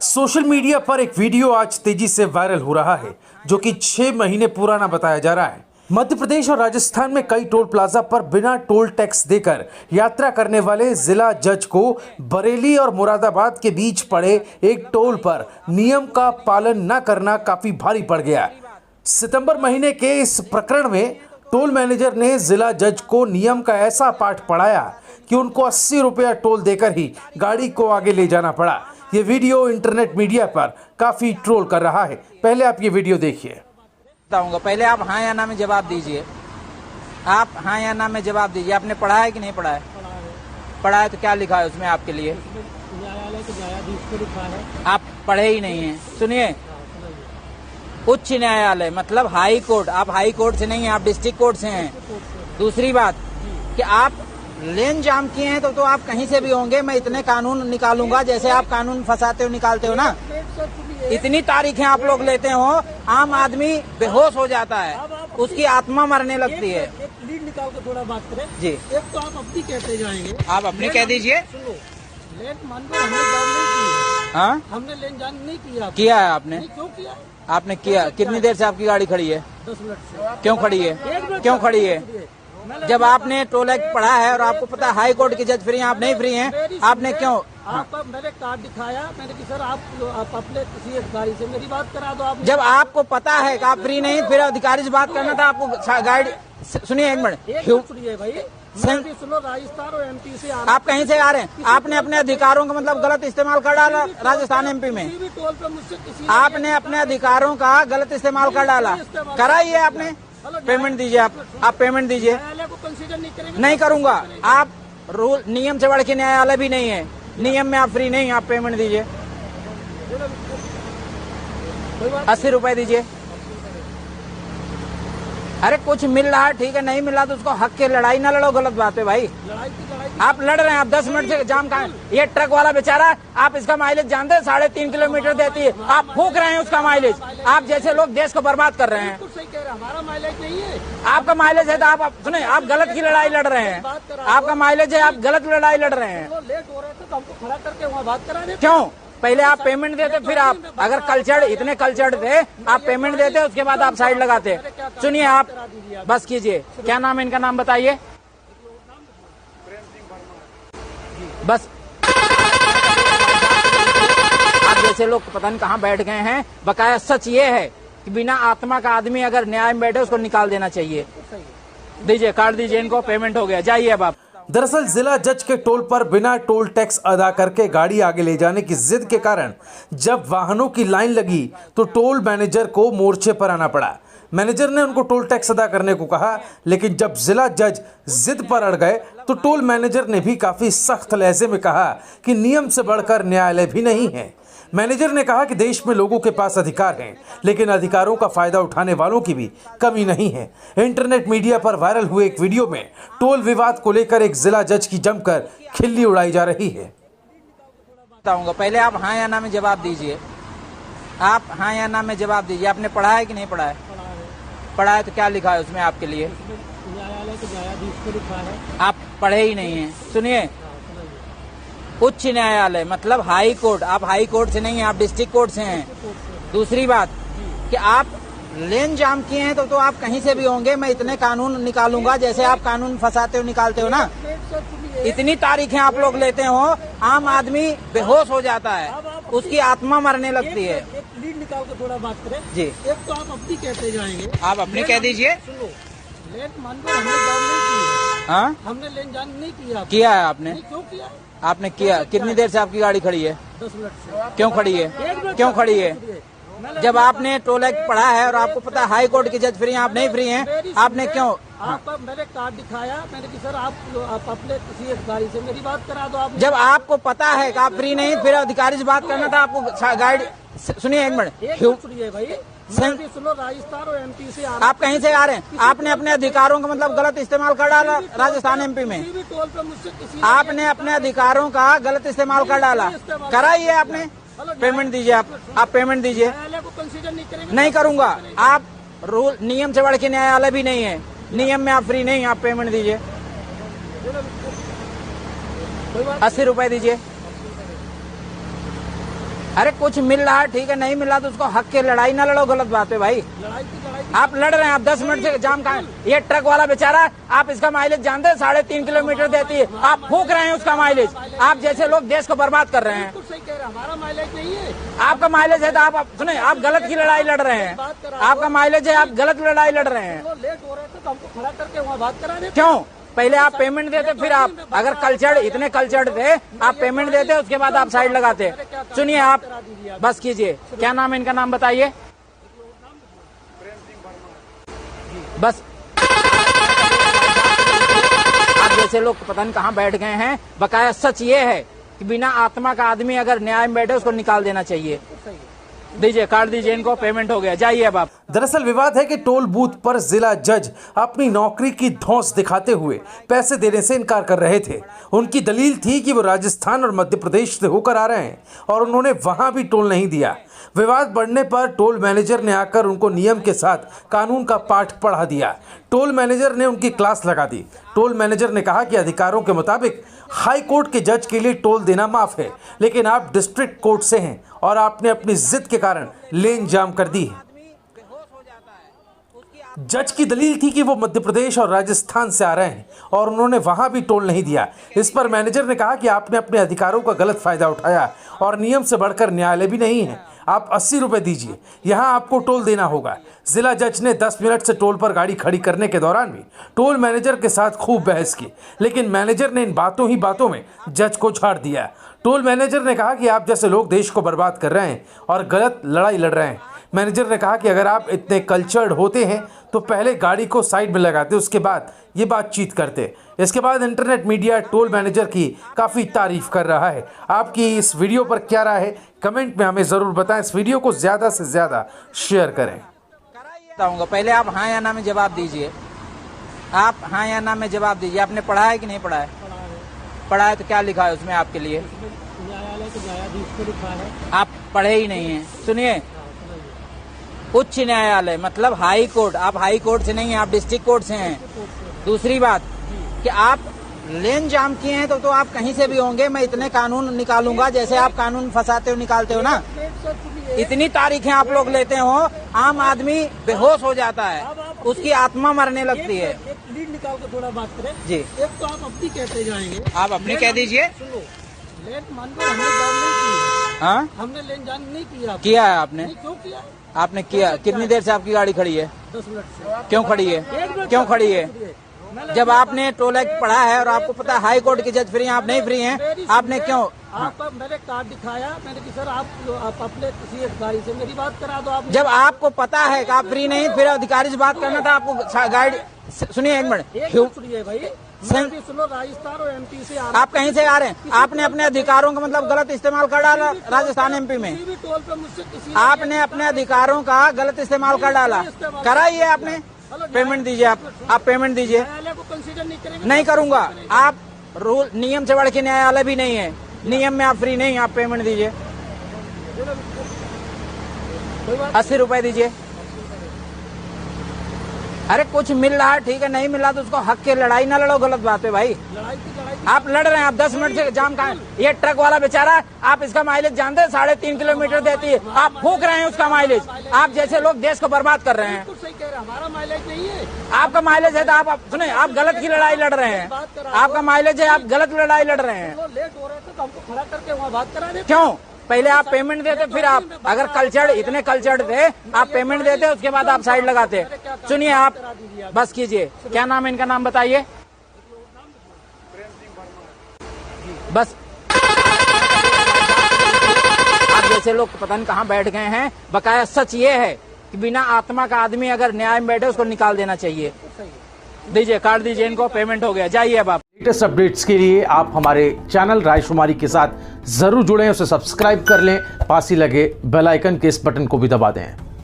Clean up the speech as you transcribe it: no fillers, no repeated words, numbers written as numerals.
Social media पर एक video आज तेजी से वायरल हो रहा है जो कि 6 महीने पुराना बताया जा रहा है। मध्य प्रदेश और राजस्थान में कई टोल प्लाजा पर बिना टोल टैक्स देकर यात्रा करने वाले जिला जज को बरेली और मुरादाबाद के बीच पड़े एक टोल पर नियम का पालन न करना काफी भारी पड़ गया। सितंबर महीने के इस प्रकरण में टोल मैनेजर ने जिला जज को नियम का ऐसा पाठ पढ़ाया कि उनको 80 रुपया टोल देकर ही गाड़ी को आगे ले जाना पड़ा। ये वीडियो इंटरनेट मीडिया पर काफी ट्रोल कर रहा है। पहले आप ये वीडियो देखिए। बताऊंगा, पहले आप हाँ या ना में जवाब दीजिए। आप हाँ या ना में जवाब दीजिए। आपने पढ़ा है कि नहीं पढ़ा है? पढ़ा है तो क्या लिखा है उसमें आपके लिए? न्यायालय के न्यायाधीश को लिखा है। आप पढ़े ही नहीं है। सुनिए, उच्च न्यायालय मतलब हाई कोर्ट। आप हाई कोर्ट से नहीं है, आप डिस्ट्रिक्ट कोर्ट से हैं। दूसरी बात कि आप लेन जाम किए हैं तो आप कहीं से भी होंगे, मैं इतने कानून निकालूंगा जैसे आप कानून फंसाते हो निकालते हो ना। इतनी तारीखें आप लोग लेते हो, आम आदमी बेहोश हो जाता है, उसकी आत्मा मरने लगती है। एक लीड निकाल कर थोड़ा बात करें जी। एक तो आप अपनी कहते जाएंगे, आप अपनी कह दीजिए। सुनो, लेन मान लो हमने जान नहीं की। हाँ, हमने लेन जान नहीं किया। किया है आपने? नहीं, क्यों किया? आपने किया। कितनी देर से आपकी गाड़ी खड़ी है? 10 मिनट से। क्यों खड़ी है? क्यों खड़ी है? जब आपने टोल एक्ट पढ़ा है और आपको पता है हाई कोर्ट के जज फ्री हैं, आप नहीं फ्री हैं, आपने क्यों? आपका मैंने कार्ड दिखाया, मैंने कि सर आप अपने किसी अधिकारी से मेरी बात करा दो। आप जब आपको पता है कि आप फ्री नहीं, फिर अधिकारी से बात करना था आपको। गाड़ी सुनिए एक मिनट, सुनिए भाई, मैं भी सुनो, राजस्थान और एमपी से आप कहीं से आ रहे हैं? आपने अपने अधिकारों का मतलब गलत इस्तेमाल कर डाला राजस्थान एमपी में। किसी भी टोल पे मुझसे किसी आपने अपने अधिकारों का गलत इस्तेमाल कर डाला। करा ही है आपने। पेमेंट दीजिए। आप पेमेंट दीजिए। न्यायालय को कंसीडर नहीं करेंगे। नहीं करूंगा। आप रूल नियम से बढ़ के न्यायालय भी नहीं है। नियम में आप फ्री नहीं, आप पेमेंट दीजिए। 80 रुपए दीजिए। अरे कुछ मिल रहा है ठीक है, नहीं मिल रहा तो उसको हक के लड़ाई ना लड़ो। गलत बात है भाई। लड़ाई आप लड़ रहे हैं, आप 10 मिनट से जाम का। ये ट्रक वाला बेचारा, आप इसका माइलेज जानते हैं? 3.5 किलोमीटर देती है। आप फूक रहे हैं उसका माइलेज। आप जैसे लोग देश को बर्बाद कर रहे हैं। बिल्कुल सही कह रहे हैं, हमारा माइलेज नहीं है। आपका माइलेज है तो आप सुने, आप गलत की लड़ाई लड़ रहे हैं। आपका माइलेज है, आप गलत लड़ाई लड़ रहे हैं। लेट हो रहे थे तो हमको खड़ा करके वहाँ बात करा देते। क्यों? पहले आप पेमेंट देते, फिर आप अगर कल्चर्ड इतने कल्चर्ड थे, आप पेमेंट देते, उसके बाद आप साइड लगाते। सुनिए, आप बस कीजिए। क्या नाम है इनका? नाम बताइए बस। आप जैसे लोग पता नहीं कहाँ बैठ गए हैं। बकाया सच ये है कि बिना आत्मा का आदमी अगर न्याय में बैठे उसको निकाल देना चाहिए। दीजिए, कार्ड दीजिए इनको। पेमेंट हो गया, जाइए अब आप। दरअसल जिला जज के टोल पर बिना टोल टैक्स अदा करके गाड़ी आगे ले जाने की जिद के कारण जब वाहनों की लाइन लगी तो टोल मैनेजर को मोर्चे पर आना पड़ा। मैनेजर ने उनको टोल टैक्स अदा करने को कहा, लेकिन जब जिला जज जिद पर अड़ गए तो टोल मैनेजर ने भी काफी सख्त लहजे में कहा कि नियम से बढ़कर न्यायालय भी नहीं है। मैनेजर ने कहा कि देश में लोगों के पास अधिकार हैं, लेकिन अधिकारों का फायदा उठाने वालों की भी कमी नहीं है। इंटरनेट मीडिया पर वायरल हुए एक वीडियो में टोल विवाद को लेकर एक जिला जज की जमकर खिल्ली उड़ाई जा रही है। बताऊंगा, पहले आप हाँ या ना में जवाब दीजिए। आप हाँ या ना में जवाब दीजिए। आपने पढ़ा है कि नहीं पढ़ा है? पढ़ा है तो क्या लिखा है उसमें आपके लिए? न्यायालय के न्यायाधीश को लिखा है। आप पढ़े ही नहीं है। सुनिए, उच्च न्यायालय मतलब हाई कोर्ट। आप हाई कोर्ट से नहीं है, आप डिस्ट्रिक्ट कोर्ट से हैं। दूसरी बात कि आप लेन जाम किए हैं तो आप कहीं से भी होंगे, मैं इतने कानून निकालूंगा जैसे आप कानून फंसाते हो निकालते हो ना। इतनी तारीखें आप लोग लेते हो, आम आदमी बेहोश हो जाता है, उसकी आत्मा मरने लगती है। एक लीड निकाल कर थोड़ा बात करें जी। एक तो आप अपनी कहते जाएंगे। आप अपनी कह दीजिए। सुनो, लेन मान लो हमने जान नहीं की। हाँ, हमने लेन जान नहीं किया। किया है आपने? नहीं, क्यों किया? आपने किया। कितनी देर से आपकी गाड़ी खड़ी है? 10 मिनट से। क्यों खड़ी है? क्यों खड़ी है? जब आपने टोल एक्ट पढ़ा है और आपको पता है हाई कोर्ट के जज फ्री हैं, आप नहीं फ्री हैं, आपने क्यों? आपका मैंने कार्ड दिखाया, मैंने कि सर आप अपने किसी अधिकारी से मेरी बात करा दो। आप जब आपको पता है कि आप फ्री नहीं, फिर अधिकारी से बात करना था आपको। गाड़ी सुनिए एक मिनट, सुनिए भाई, मैं भी सुनो, राजस्थान और एमपी से आप कहीं से आ रहे हैं? आपने अपने अधिकारों का मतलब गलत इस्तेमाल कर डाला राजस्थान एमपी में। किसी भी टोल पे मुझसे किसी आपने अपने अधिकारों का गलत इस्तेमाल कर डाला। करा ही है आपने। पेमेंट दीजिए। आप पेमेंट दीजिए। न्यायालय को कंसीडर नहीं करेंगे। नहीं करूंगा। आप रूल नियम से बढ़ के न्यायालय भी नहीं है। नियम में आप फ्री नहीं, आप पेमेंट दीजिए। 80 रुपए दीजिए। अरे कुछ मिल रहा है ठीक है, नहीं मिला तो उसको हक के लड़ाई ना लड़ो, गलत बात है भाई। लड़ाई आप लड़ रहे हैं, आप 10 मिनट से जाम कहाँ, ये ट्रक वाला बेचारा, आप इसका माइलेज जानते हैं 3.5 किलोमीटर देती है, आप फूक रहे हैं उसका माइलेज। आप जैसे लोग देश को बर्बाद कर रहे हैं। बिल्कुल सही कह रहे हैं, हमारा माइलेज नहीं है। आपका माइलेज है तो आप सुने, आप गलत की लड़ाई लड़ रहे हैं। आपका माइलेज है, आप गलत लड़ाई लड़ रहे हैं। वो लेट हो रहे थे तो हमको खड़ा करके वहाँ बात करा देते। क्यों? पहले आप पेमेंट देते, फिर आप अगर कल्चर्ड इतने कल्चर्ड थे, आप पेमेंट देते, उसके बाद आप साइड लगाते। सुनिए, आप बस कीजिए। क्या नाम है इनका, नाम बताइए बस। आप जैसे लोग पता नहीं कहाँ बैठ गए हैं। बकाया सच ये है कि बिना आत्मा का आदमी अगर न्याय में बैठे उसको निकाल देना चाहिए। दीजिए, कार्ड दीजिए इनको, पेमेंट हो गया, जाइए अब आप। दरअसल विवाद है कि टोल बूथ पर जिला जज अपनी नौकरी की धौंस दिखाते हुए पैसे देने से इनकार कर रहे थे। उनकी दलील थी कि वो राजस्थान और मध्य प्रदेश से होकर आ रहे हैं और उन्होंने वहां भी टोल नहीं दिया। विवाद बढ़ने पर टोल मैनेजर ने आकर उनको नियम के साथ कानून का पाठ पढ़ा दिया। टोल मैनेजर ने उनकी क्लास लगा दी। टोल मैनेजर ने कहा कि अधिकारों के मुताबिक हाई कोर्ट के जज के लिए टोल देना माफ है, लेकिन आप डिस्ट्रिक्ट कोर्ट से हैं और आपने अपनी जिद के कारण लेन जाम कर दी है। जज की दलील थी कि वो मध्य प्रदेश और राजस्थान से आ रहे हैं और उन्होंने वहां भी टोल नहीं दिया। इस पर मैनेजर ने कहा कि आपने अपने अधिकारों का गलत फायदा उठाया और नियम से बढ़कर न्यायालय भी नहीं है। आप 80 रुपए दीजिए, यहाँ आपको टोल देना होगा। जिला जज ने 10 मिनट से टोल पर गाड़ी खड़ी करने के दौरान भी टोल मैनेजर के साथ खूब बहस की, लेकिन मैनेजर ने इन बातों ही बातों में जज को झाड़ दिया। टोल मैनेजर ने कहा कि आप जैसे लोग देश को बर्बाद कर रहे हैं और गलत लड़ाई लड़ रहे हैं। मैनेजर ने कहा कि अगर आप इतने कल्चर्ड होते हैं तो पहले गाड़ी को साइड में लगाते, उसके बाद ये बातचीत करते। इसके बाद इंटरनेट मीडिया टोल मैनेजर की काफ़ी तारीफ कर रहा है। आपकी इस वीडियो पर क्या राय है, कमेंट में हमें ज़रूर बताएं। इस वीडियो को ज़्यादा से ज़्यादा शेयर करें। बताऊंगा, पहले आप हाँ या ना में जवाब दीजिए। आप हाँ या ना में जवाब दीजिए। आपने पढ़ा है कि नहीं पढ़ा है? पढ़ा है तो क्या लिखा है उसमें आपके लिए? न्यायालय के न्यायाधीश को लिखा है। आप पढ़े ही नहीं है। सुनिए, उच्च न्यायालय मतलब हाई कोर्ट, आप हाई कोर्ट से नहीं है, आप डिस्ट्रिक्ट कोर्ट से हैं। दूसरी बात कि आप लेन जाम किए हैं तो आप कहीं से भी होंगे, मैं इतने कानून निकालूंगा जैसे आप कानून फंसाते हो निकालते हो ना। इतनी तारीखें आप लोग लेते हो, आम आदमी बेहोश हो जाता है, उसकी आत्मा मरने लगती है। एक लीड निकाल के थोड़ा बात करें जी। एक तो आप अपनी कहते जाएंगे, आप अपनी कह दीजिए। सुनो, लेन मान लो हमने जान नहीं की, हाँ, हमने लेन जान नहीं किया। किया है आपने? नहीं, क्यों किया? आपने किया। कितनी देर से आपकी गाड़ी खड़ी है? 10 मिनट से। क्यों खड़ी है? क्यों खड़ी है? जब आपने टोल एक्ट पढ़ा है और आपको पता है हाई कोर्ट के जज फ्री हैं, आप नहीं फ्री हैं, आपने क्यों? आप मैंने कार्ड दिखाया, मैंने कि सर आप अपने किसी अधिकारी से मेरी बात करा दो। आप जब आपको पता है कि आप फ्री नहीं, फिर अधिकारी से बात करना था आपको। गाड़ी सुनिए, एक मिनट सुनिए भाई, सुनो, राजस्थान और एमपी से आप कहीं से आ रहे हैं, आपने अपने अधिकारों का मतलब गलत इस्तेमाल कर डाला। राजस्थान एमपी में किसी भी टोल पे मुझसे किसी आपने अपने अधिकारों का गलत इस्तेमाल कर डाला। कराइए, आपने पेमेंट दीजिए। आप पेमेंट दीजिए। न्यायालय को कंसीडर नहीं करेंगे? नहीं करूंगा। आप रूल नियम से बढ़ के न्यायालय भी नहीं है, नियम में आप फ्री नहीं, आप पेमेंट दीजिए। 80 रुपए दीजिए। अरे कुछ मिल रहा है ठीक है, नहीं मिला तो उसको हक के लड़ाई ना लड़ो, गलत बात है भाई। लड़ाई आप लड़ रहे हैं, आप 10 मिनट से जाम कहाँ, ये ट्रक वाला बेचारा, आप इसका माइलेज जानते हैं 3.5 किलोमीटर देती है, आप फूक रहे हैं उसका माइलेज। आप जैसे लोग देश को बर्बाद कर रहे हैं। बिल्कुल सही कह रहे हैं, हमारा माइलेज नहीं है। आपका माइलेज है तो आप सुने, आप गलत की लड़ाई लड़ रहे हैं। आपका माइलेज है, आप गलत लड़ाई लड़ रहे हैं। वो लेट हो रहे थे तो हमको खड़ा करके वहाँ बात करा देते। क्यों? पहले आप पेमेंट देते, फिर आप अगर कल्चर्ड इतने कल्चर्ड थे, आप पेमेंट देते, उसके बाद आप साइड लगाते। सुनिए, आप बस कीजिए। क्या नाम है इनका, नाम बताइए बस। आप जैसे लोग पता नहीं कहाँ बैठ गए हैं। बकाया सच ये है कि बिना आत्मा का आदमी अगर न्याय में बैठे उसको निकाल देना चाहिए। दीजिए, कार्ड दीजिए इनको, पेमेंट हो गया, जाइए अब आप। लेटेस्ट अपडेट्स के लिए आप हमारे चैनल रायशुमारी के साथ जरूर जुड़ें, उसे सब्सक्राइब कर लें, पास ही लगे बेल आइकन के इस बटन को भी दबा दें।